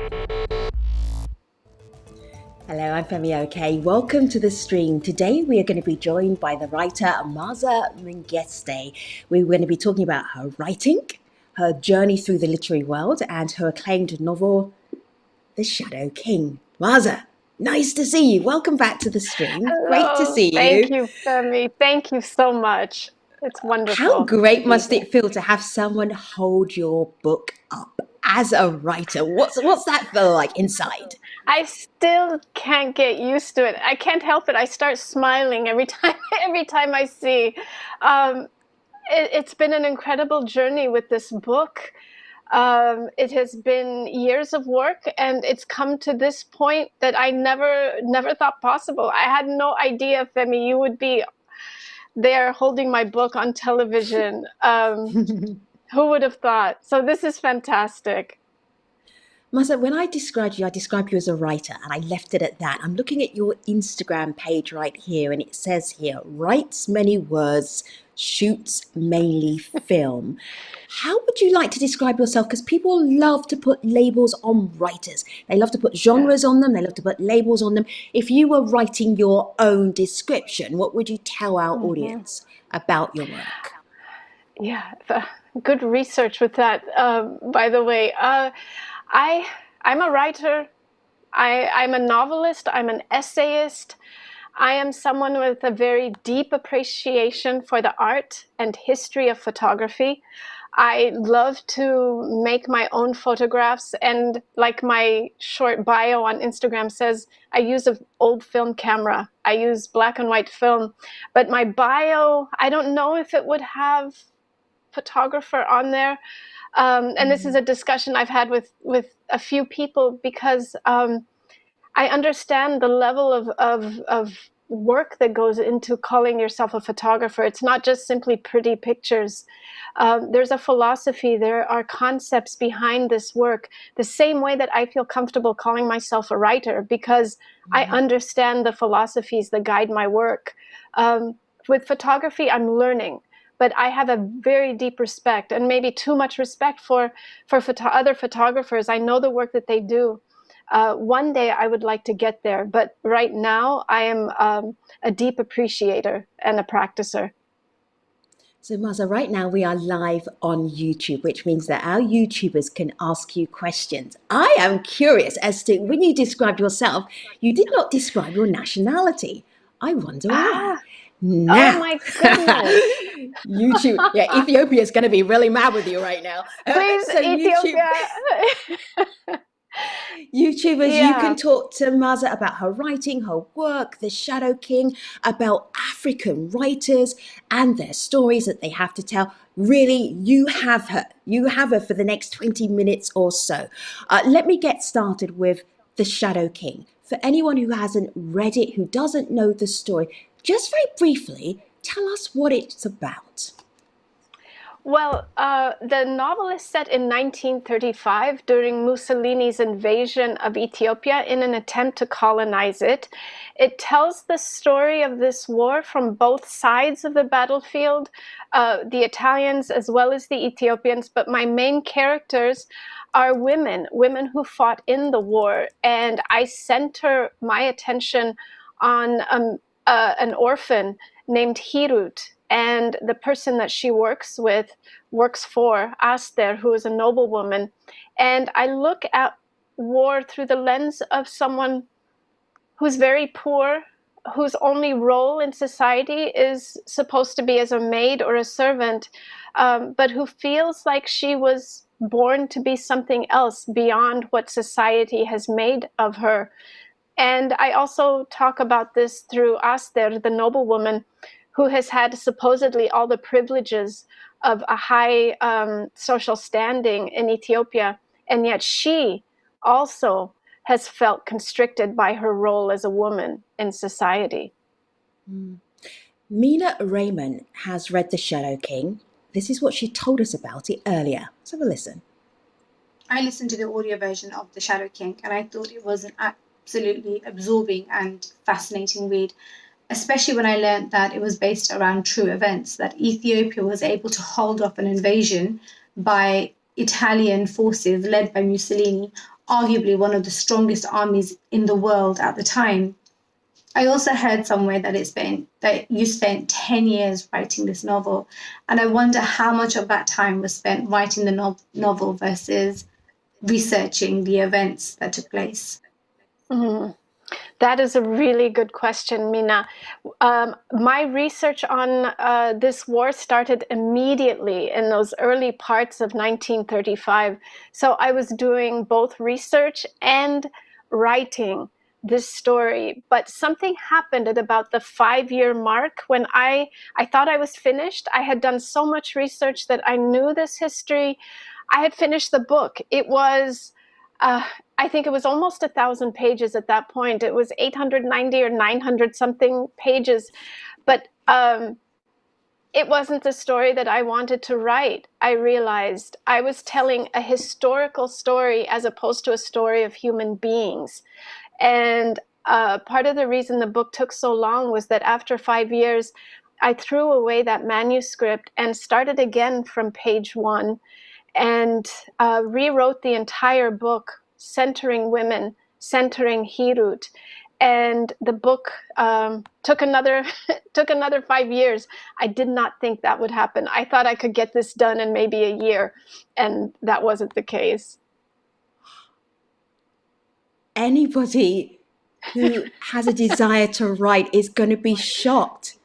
Hello, I'm Femi OK. Welcome to the stream. Today we are going to be joined by the writer Maaza Mengiste. We're going to be talking about her writing, her journey through the literary world, and her acclaimed novel, The Shadow King. Maaza, nice to see you. Welcome back to the stream. Hello. Great to see Thank you. you, Femi. Thank you so much. It's How wonderful to great be must here. it feel to have someone hold your book up as a writer? What's that feel like inside? I still can't get used to it. I can't help it. I start smiling every time every time I see. It's been an incredible journey with this book. It has been years of work, and it's come to this point that I never thought possible. I had no idea, Femi, you would be there holding my book on television. Who would have thought? So this is fantastic. Maaza, when I described you as a writer, and I left it at that. I'm looking at your Instagram page right here, and it says here, writes many words, shoots mainly film. How would you like to describe yourself? Because people love to put labels on writers. They love to put Yeah. genres on them. They love to put labels on them. If you were writing your own description, what would you tell our hmm audience about your work? Yeah, good research with that. By the way, I I'm a writer. I'm a novelist. I'm an essayist. I am someone with a very deep appreciation for the art and history of photography. I love to make my own photographs, and like my short bio on Instagram says, I use an old film camera. I use black and white film, but my bio, I don't know if it would have photographer on there. And this is a discussion I've had with a few people because I understand the level of work that goes into calling yourself a photographer. It's not just simply pretty pictures. There's a philosophy, there are concepts behind this work, the same way that I feel comfortable calling myself a writer because I understand the philosophies that guide my work. With photography, I'm learning. But I have a very deep respect, and maybe too much respect for other photographers. I know the work that they do. One day I would like to get there, but right now I am a deep appreciator and a practicer. So, Maaza, right now we are live on YouTube, which means that our YouTubers can ask you questions. I am curious as to when you described yourself, you did not describe your nationality. I wonder why. Ah, oh Now, my goodness. YouTube, yeah, Ethiopia is going to be really mad with you right now. Please, So, Ethiopia. YouTubers, you can Yeah. talk to Maaza about her writing, her work, The Shadow King, about African writers and their stories that they have to tell. Really, you have her. You have her for the next 20 minutes or so. Let me get started with The Shadow King. For anyone who hasn't read it, who doesn't know the story, just very briefly, tell us what it's about. Well, the novel is set in 1935 during Mussolini's invasion of Ethiopia in an attempt to colonize it. It tells the story of this war from both sides of the battlefield, the Italians as well as the Ethiopians, but my main characters are women who fought in the war, and I center my attention on an orphan named Hirut, and the person that she works for, Aster, who is a noblewoman. And I look at war through the lens of someone who's very poor, whose only role in society is supposed to be as a maid or a servant, but who feels like she was born to be something else beyond what society has made of her. And I also talk about this through Aster, the noblewoman, who has had supposedly all the privileges of a high social standing in Ethiopia. And yet she also has felt constricted by her role as a woman in society. Mina Raymond has read The Shadow King. This is what she told us about it earlier. Let's have a listen. I listened to the audio version of The Shadow King and I thought it was an absolutely absorbing and fascinating read, especially when I learned that it was based around true events, that Ethiopia was able to hold off an invasion by Italian forces led by Mussolini arguably one of the strongest armies in the world at the time. I also heard somewhere that you spent 10 years writing this novel. And I wonder how much of that time was spent writing the novel versus researching the events that took place. Mm. That is a really good question, Mina. My research on this war started immediately in those early parts of 1935. So I was doing both research and writing this story. But something happened at about the 5-year mark when I thought I was finished. I had done so much research that I knew this history. I had finished the book. It was I think it was almost 1,000 pages at that point. It was 890 or 900 something pages, but it wasn't the story that I wanted to write. I realized I was telling a historical story as opposed to a story of human beings. And part of the reason the book took so long was that after 5 years, I threw away that manuscript and started again from page 1 and rewrote the entire book, centering women, centering Hirut. And the book took another 5 years. I did not think that would happen. I thought I could get this done in maybe a year, and that wasn't the case. Anybody who has a desire to write is going to be shocked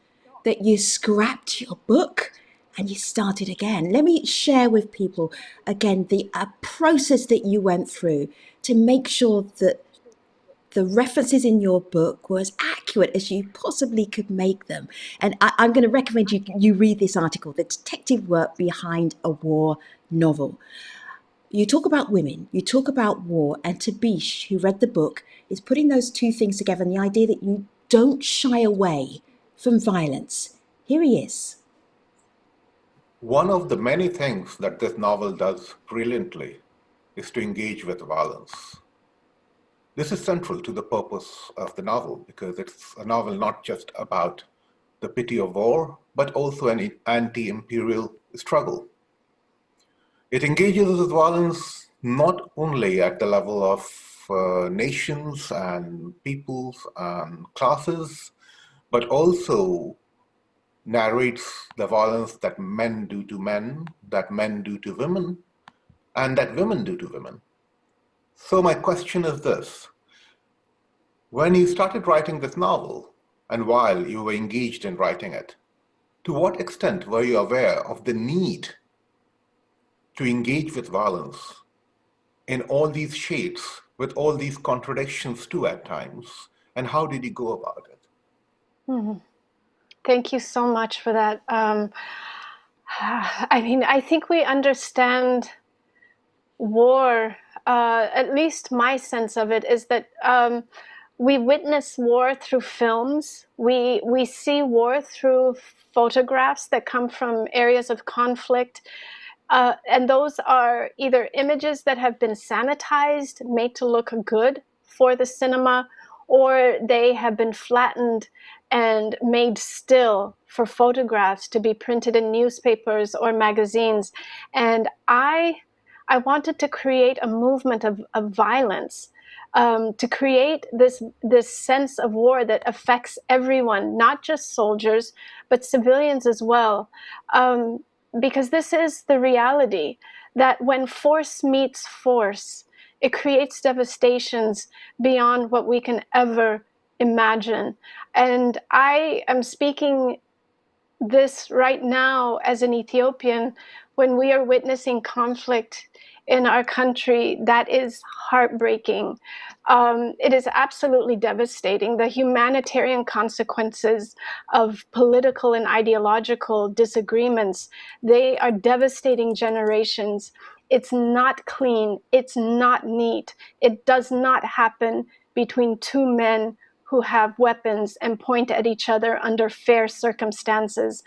that you scrapped your book and you started again. Let me share with people again the process that you went through to make sure that the references in your book were as accurate as you possibly could make them. And I'm going to recommend you read this article, The Detective Work Behind a War Novel. You talk about women, you talk about war, and Tabish, who read the book, is putting those two things together, and the idea that you don't shy away from violence. Here he is. One of the many things that this novel does brilliantly is to engage with violence. This is central to the purpose of the novel because it's a novel not just about the pity of war, but also an anti-imperial struggle. It engages with violence not only at the level of nations and peoples and classes, but also narrates the violence that men do to men, that men do to women, and that women do to women. So my question is this. When you started writing this novel, and while you were engaged in writing it, to what extent were you aware of the need to engage with violence in all these shades, with all these contradictions too at times, and how did you go about it? Mm-hmm. Thank you so much for that. I mean, I think we understand war, at least my sense of it is that we witness war through films. We see war through photographs that come from areas of conflict. And those are either images that have been sanitized, made to look good for the cinema, or they have been flattened and made still for photographs to be printed in newspapers or magazines. And I wanted to create a movement of violence, to create this sense of war that affects everyone, not just soldiers, but civilians as well. Because this is the reality, that when force meets force, it creates devastations beyond what we can ever imagine. And I am speaking this right now as an Ethiopian when we are witnessing conflict in our country that is heartbreaking. It is absolutely devastating. The humanitarian consequences of political and ideological disagreements, they are devastating generations. It's not clean. It's not neat. It does not happen between two men who have weapons and point at each other under fair circumstances.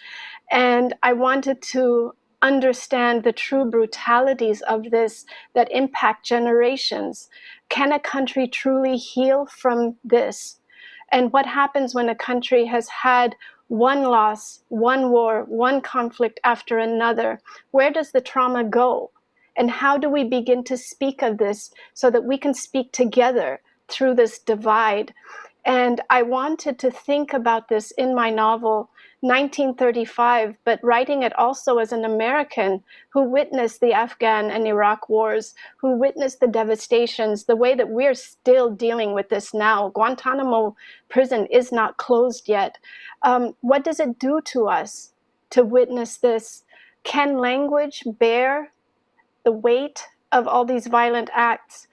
And I wanted to understand the true brutalities of this that impact generations. Can a country truly heal from this? And what happens when a country has had one loss, one war, one conflict after another? Where does the trauma go? And how do we begin to speak of this so that we can speak together through this divide? And I wanted to think about this in my novel, 1935, but writing it also as an American who witnessed the Afghan and Iraq wars, who witnessed the devastations, the way that we're still dealing with this now. Guantanamo prison is not closed yet. What does it do to us to witness this? Can language bear the weight of all these violent acts?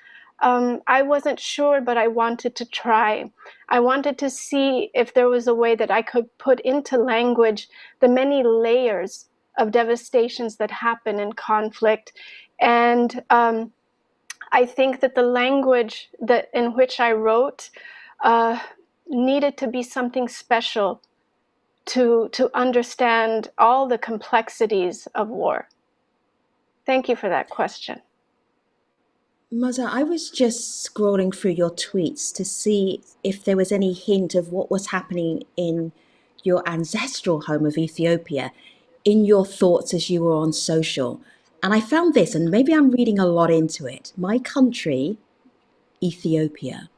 I wasn't sure, but I wanted to try. I wanted to see if there was a way that I could put into language the many layers of devastations that happen in conflict. And I think that the language that in which I wrote needed to be something special to understand all the complexities of war. Thank you for that question. Maaza, I was just scrolling through your tweets to see if there was any hint of what was happening in your ancestral home of Ethiopia in your thoughts as you were on social. And I found this, and maybe I'm reading a lot into it. My country, Ethiopia.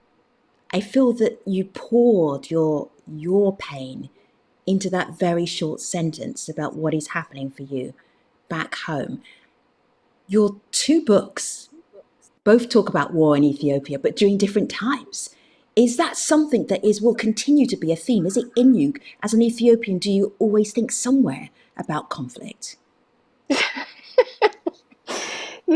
I feel that you poured your pain into that very short sentence about what is happening for you back home. Your two books both talk about war in Ethiopia, but during different times. Is that something that will continue to be a theme? Is it in you? As an Ethiopian, do you always think somewhere about conflict? You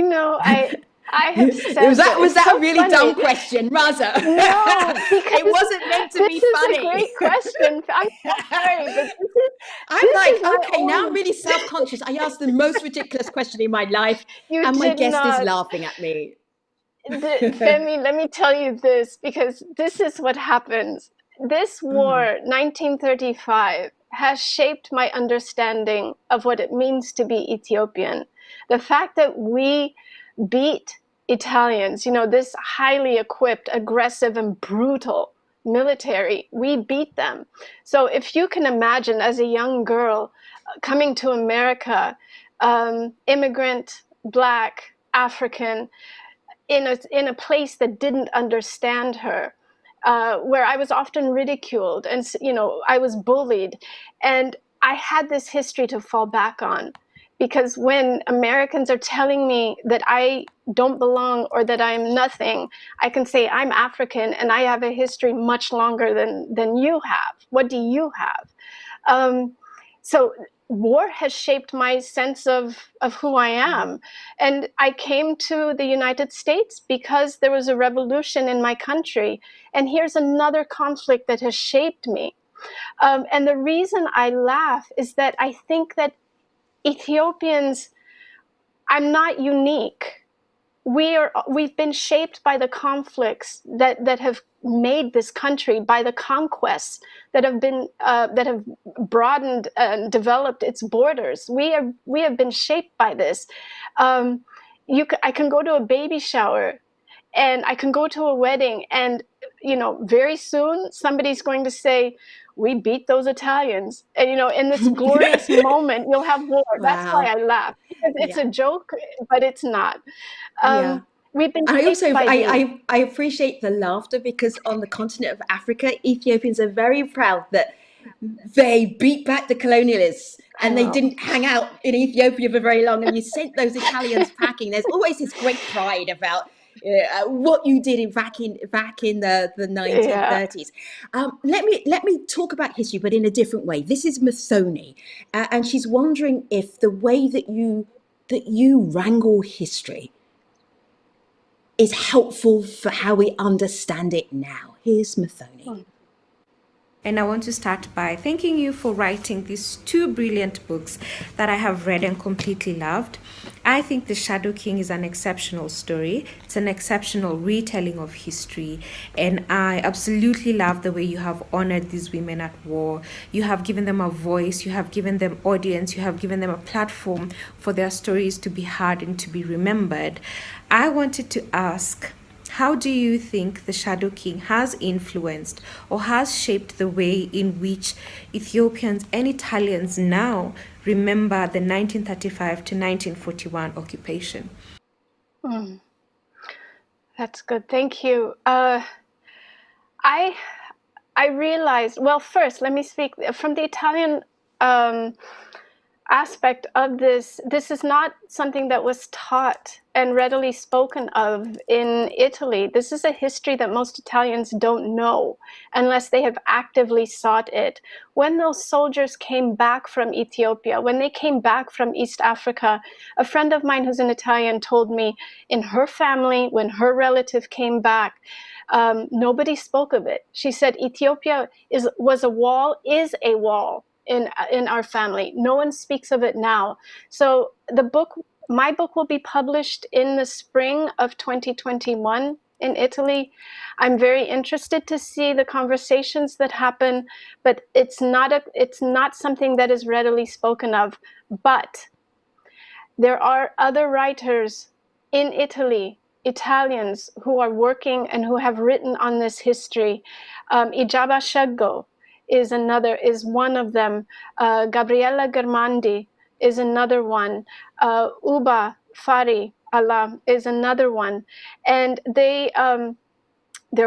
know, I have said was that so a really funny. dumb question, Maaza? No, because it wasn't meant to be funny. This is a great question. I'm sorry, but I'm like, okay, now I'm really self-conscious. I asked the most ridiculous question in my life, and my guest is laughing at me. Femi, let me tell you this, because this is what happens. This war, 1935, has shaped my understanding of what it means to be Ethiopian. The fact that we beat Italians, you know, this highly equipped, aggressive, and brutal military, we beat them. So if you can imagine, as a young girl coming to America, immigrant, Black, African, in a place that didn't understand her, where I was often ridiculed and, you know, I was bullied. And I had this history to fall back on, because when Americans are telling me that I don't belong or that I'm nothing, I can say I'm African and I have a history much longer than you have. What do you have? So war has shaped my sense of who I am. And I came to the United States because there was a revolution in my country. And here's another conflict that has shaped me. And the reason I laugh is that I think that Ethiopians, I'm not unique. We've been shaped by the conflicts that have made this country, by the conquests that have broadened and developed its borders. We have been shaped by this. I can go to a baby shower, and I can go to a wedding, and you know, very soon somebody's going to say, "We beat those Italians," and you know, in this glorious moment, you'll have war. Wow. That's why I laugh, because it's a joke, but it's not. We've been. I appreciate the laughter, because on the continent of Africa, Ethiopians are very proud that they beat back the colonialists and they didn't hang out in Ethiopia for very long, and you sent those Italians packing. There's always this great pride about what you did back in the 1930s. Let me talk about history, but in a different way. This is Muthoni, and she's wondering if the way that you wrangle history is helpful for how we understand it now. Here's Muthoni. And I want to start by thanking you for writing these two brilliant books that I have read and completely loved. I think The Shadow King is an exceptional story. It's an exceptional retelling of history. And I absolutely love the way you have honored these women at war. You have given them a voice, you have given them audience, you have given them a platform for their stories to be heard and to be remembered. I wanted to ask, how do you think The Shadow King has influenced or has shaped the way in which Ethiopians and Italians now remember the 1935 to 1941 occupation? Mm, that's good. Thank you. I realized, well, first, let me speak from the Italian aspect of this. This is not something that was taught and readily spoken of in Italy. This is a history that most Italians don't know unless they have actively sought it. When those soldiers came back from Ethiopia, when they came back from East Africa, a friend of mine who's an Italian told me in her family, when her relative came back, nobody spoke of it. She said Ethiopia was a wall in our family. No one speaks of it now. So my book will be published in the spring of 2021 in Italy. I'm very interested to see the conversations that happen, but it's not something that is readily spoken of. But there are other writers in Italy, Italians, who are working and who have written on this history. Ijaba Sheggo is one of them. Gabriella Germandi is another one. Uba Fari Allah is another one. And they're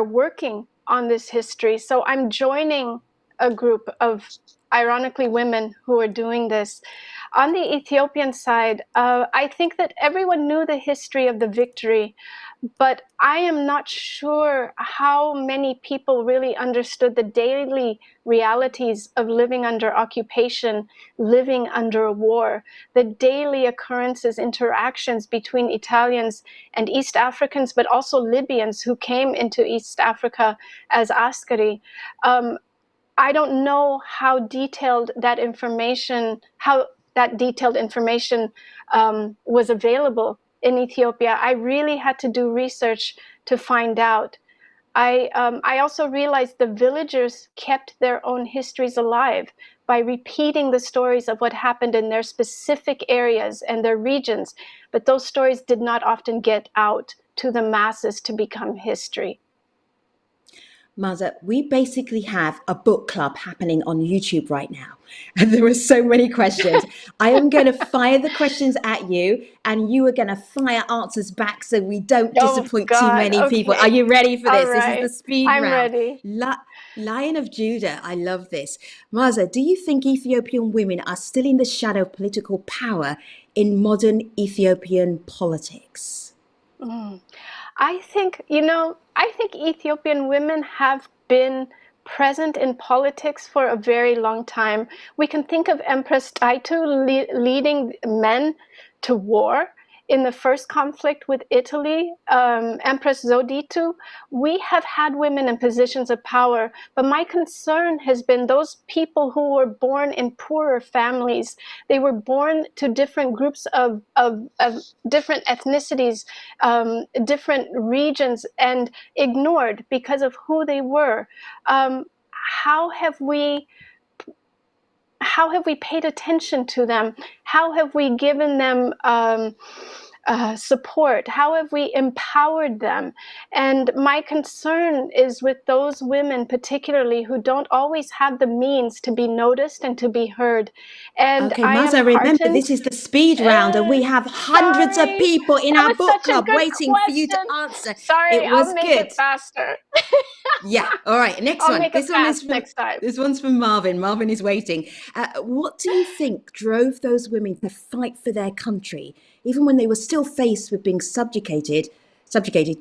working on this history. So I'm joining a group of, ironically, women who are doing this. On the Ethiopian side, I think that everyone knew the history of the victory, but I am not sure how many people really understood the daily realities of living under occupation, living under a war, the daily occurrences, interactions between Italians and East Africans, but also Libyans who came into East Africa as askari. I don't know how detailed that information was available in Ethiopia. I really had to do research to find out. I also realized the villagers kept their own histories alive by repeating the stories of what happened in their specific areas and their regions, but those stories did not often get out to the masses to become history. Maaza, we basically have a book club happening on YouTube right now. And there are so many questions. I am going to fire the questions at you, and you are going to fire answers back so we don't disappoint too God. many people. Okay. Are you ready for this? All This is right. the speed I'm round. ready. Lion of Judah, I love this. Maaza, do you think Ethiopian women are still in the shadow of political power in modern Ethiopian politics? I think Ethiopian women have been present in politics for a very long time. We can think of Empress Taitu leading men to war in the first conflict with Italy, Empress Zoditu. We have had women in positions of power, but my concern has been those people who were born in poorer families. They were born to different groups of different ethnicities, different regions, and ignored because of who they were. How have we paid attention to them? How have we given them support? How have we empowered them? And my concern is with those women, particularly, who don't always have the means to be noticed and to be heard. And Okay, I am Maaza, remember heartened. this is the speed round, and we have hundreds of Sorry, people in that our was book such a club good waiting for you to question. answer. Sorry, It I'll was make good. it faster. Yeah. All right. Next I'll one. make it fast next time. This one's from Marvin. Marvin is waiting. What do you think drove those women to fight for their country, even when they were still faced with being subjugated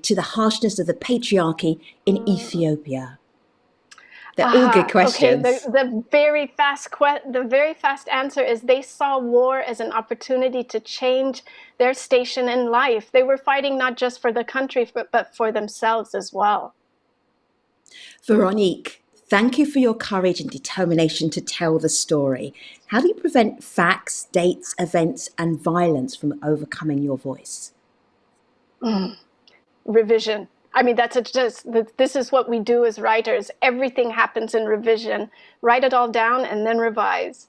to the harshness of the patriarchy in Ethiopia? They're all good Okay. questions. The very fast answer is they saw war as an opportunity to change their station in life. They were fighting not just for the country, but for themselves as well. Veronique, thank you for your courage and determination to tell the story. How do you prevent facts, dates, events, and violence from overcoming your voice? Revision. I mean, this is what we do as writers. Everything happens in revision. Write it all down and then revise.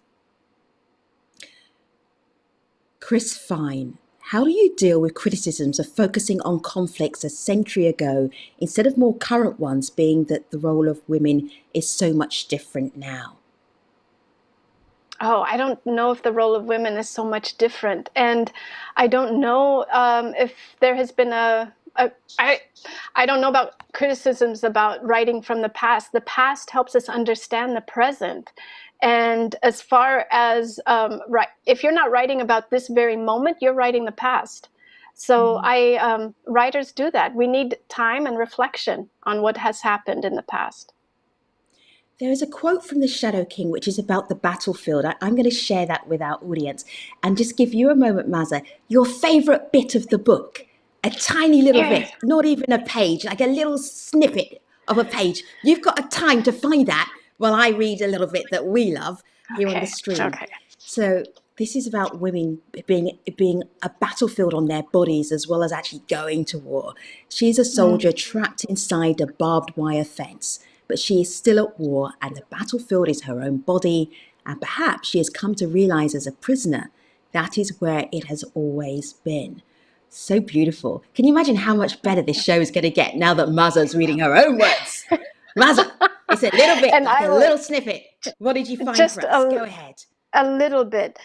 Chris Fine, how do you deal with criticisms of focusing on conflicts a century ago instead of more current ones, being that the role of women is so much different now? Oh, I don't know if the role of women is so much different. And I don't know if there has been I don't know about criticisms about writing from the past. The past helps us understand the present. And as far as, if you're not writing about this very moment, you're writing the past. So writers do that. We need time and reflection on what has happened in the past. There is a quote from the Shadow King, which is about the battlefield. I'm going to share that with our audience and just give you a moment, Maaza. Your favorite bit of the book, a tiny little bit, not even a page, like a little snippet of a page. You've got a time to find that while I read a little bit that we love here on the stream. Okay. So this is about women being a battlefield on their bodies as well as actually going to war. She's a soldier trapped inside a barbed wire fence, but she is still at war, and the battlefield is her own body, and perhaps she has come to realize as a prisoner that is where it has always been. So beautiful. Can you imagine how much better this show is going to get now that Maaza's reading her own words? Maaza, it's a little bit, like a little snippet. What did you find for us? Go ahead. A little bit.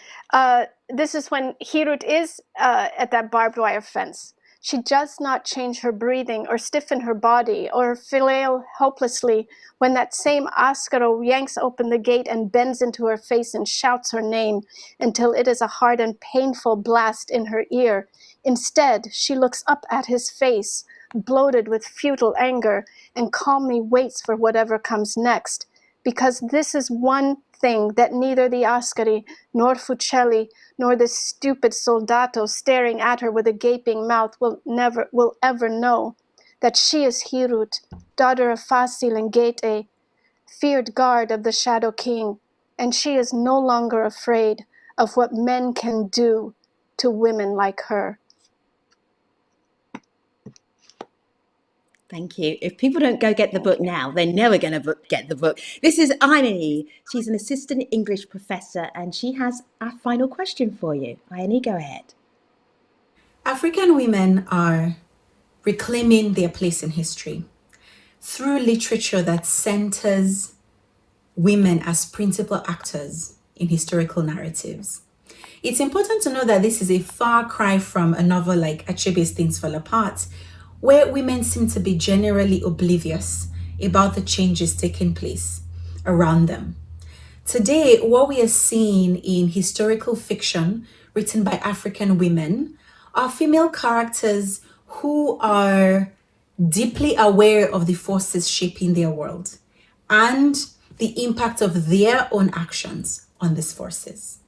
This is when Hirut is at that barbed wire fence. She does not change her breathing or stiffen her body or flail helplessly when that same Askaro yanks open the gate and bends into her face and shouts her name until it is a hard and painful blast in her ear. Instead, she looks up at his face, bloated with futile anger, and calmly waits for whatever comes next. Because this is one thing that neither the Ascari, nor Fucelli, nor the stupid soldato staring at her with a gaping mouth will ever know, that she is Hirut, daughter of Fasil and Gete, feared guard of the Shadow King, and she is no longer afraid of what men can do to women like her. Thank you. If people don't go get the book now, they're never going to get the book. This is Irony. She's an assistant English professor, and she has a final question for you. Irony, go ahead. African women are reclaiming their place in history through literature that centers women as principal actors in historical narratives. It's important to know that this is a far cry from a novel like Achebe's Things Fall Apart, where women seem to be generally oblivious about the changes taking place around them. Today, what we are seeing in historical fiction written by African women are female characters who are deeply aware of the forces shaping their world and the impact of their own actions on these forces.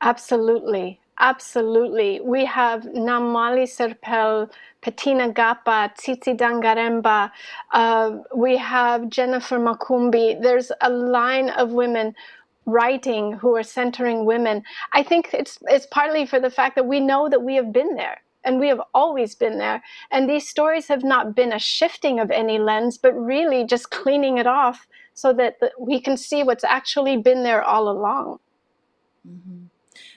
Absolutely. Absolutely. We have Namali Serpel, Petina Gapa, Tsitsi Dangaremba. We have Jennifer Makumbi. There's a line of women writing who are centering women. I think it's partly for the fact that we know that we have been there. And we have always been there. And these stories have not been a shifting of any lens, but really just cleaning it off so that we can see what's actually been there all along. Mm-hmm.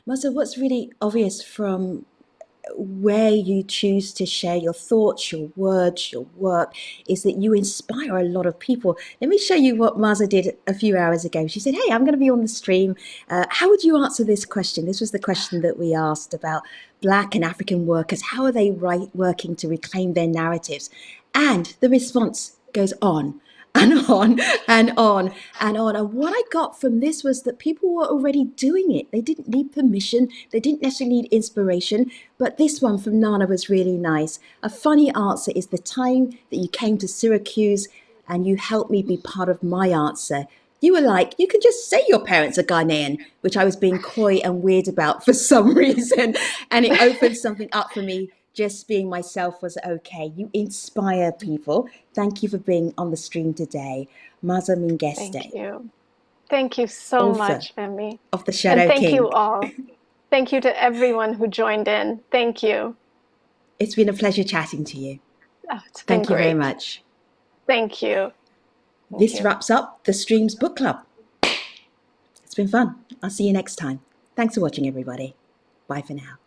Maaza, what's really obvious from where you choose to share your thoughts, your words, your work, is that you inspire a lot of people. Let me show you what Maaza did a few hours ago. She said, hey, I'm going to be on the stream. How would you answer this question? This was the question that we asked about Black and African workers. How are they working to reclaim their narratives? And the response goes on and on and on and on. And what I got from this was that people were already doing it. They didn't need permission. They didn't necessarily need inspiration. But this one from Nana was really nice. A funny answer is the time that you came to Syracuse and you helped me be part of my answer. You were like, you can just say your parents are Ghanaian, which I was being coy and weird about for some reason. And it opened something up for me. Just being myself was okay. You inspire people. Thank you for being on the stream today. Maaza Mengiste. Thank you. Thank you so much, Femi. Of the Shadow and thank King. You all. Thank you to everyone who joined in. Thank you. It's been a pleasure chatting to you. Oh, it's been Thank you very much. Thank you. This wraps up the Streams Book Club. It's been fun. I'll see you next time. Thanks for watching, everybody. Bye for now.